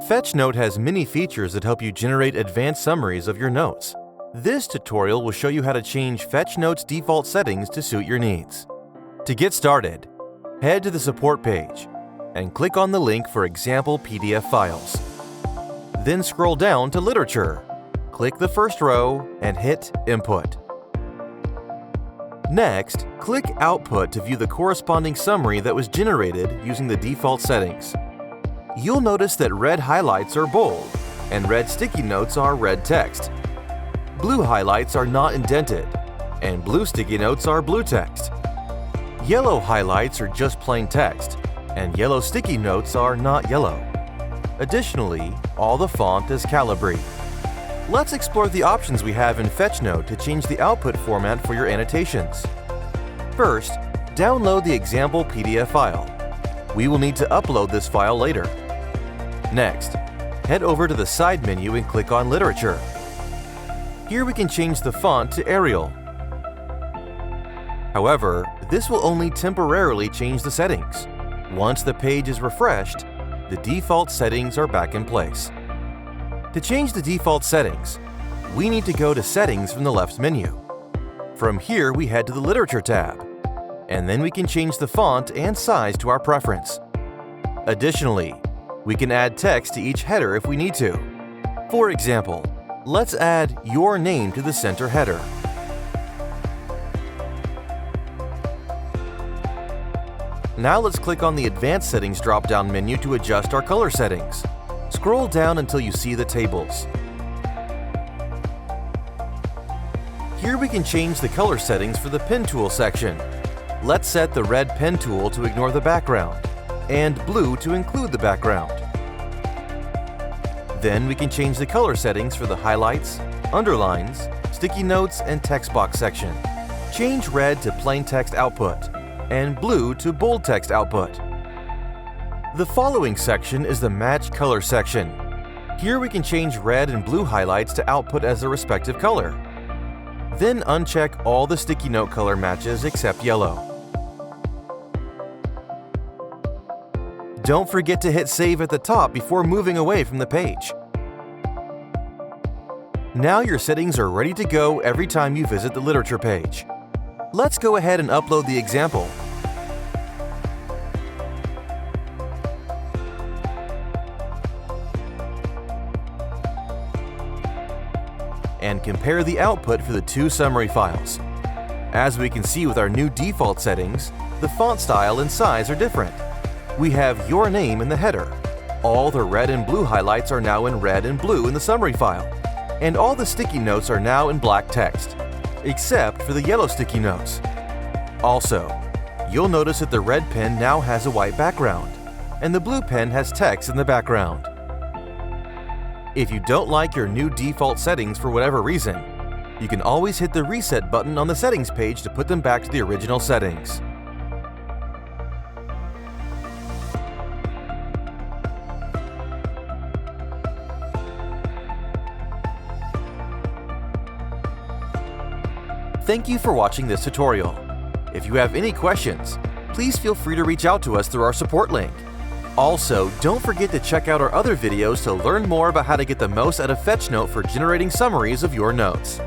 FetchNote has many features that help you generate advanced summaries of your notes. This tutorial will show you how to change FetchNote's default settings to suit your needs. To get started, head to the support page and click on the link for example PDF files. Then scroll down to Literature. Click the first row and hit Input. Next, click Output to view the corresponding summary that was generated using the default settings. You'll notice that red highlights are bold and red sticky notes are red text. Blue highlights are not indented, and blue sticky notes are blue text. Yellow highlights are just plain text, and yellow sticky notes are not yellow. Additionally, all the font is Calibri. Let's explore the options we have in FetchNote to change the output format for your annotations. First, download the example PDF file. We will need to upload this file later. Next, head over to the side menu and click on Literature. Here we can change the font to Arial. However, this will only temporarily change the settings. Once the page is refreshed, the default settings are back in place. To change the default settings, we need to go to Settings from the left menu. From here, we head to the Literature tab, and then we can change the font and size to our preference. Additionally, we can add text to each header if we need to. For example, let's add your name to the center header. Now let's click on the Advanced Settings drop-down menu to adjust our color settings. Scroll down until you see the tables. Here we can change the color settings for the Pen Tool section. Let's set the red pen tool to ignore the background, and blue to include the background. Then we can change the color settings for the highlights, underlines, sticky notes, and text box section. Change red to plain text output, and blue to bold text output. The following section is the Match Color section. Here we can change red and blue highlights to output as their respective color. Then uncheck all the sticky note color matches except yellow. Don't forget to hit Save at the top before moving away from the page. Now your settings are ready to go every time you visit the Literature page. Let's go ahead and upload the example. And compare the output for the two summary files. As we can see with our new default settings, the font style and size are different. We have your name in the header. All the red and blue highlights are now in red and blue in the summary file. And all the sticky notes are now in black text, except for the yellow sticky notes. Also, you'll notice that the red pen now has a white background, and the blue pen has text in the background. If you don't like your new default settings for whatever reason, you can always hit the Reset button on the settings page to put them back to the original settings. Thank you for watching this tutorial. If you have any questions, please feel free to reach out to us through our support link. Also, don't forget to check out our other videos to learn more about how to get the most out of FetchNote for generating summaries of your notes.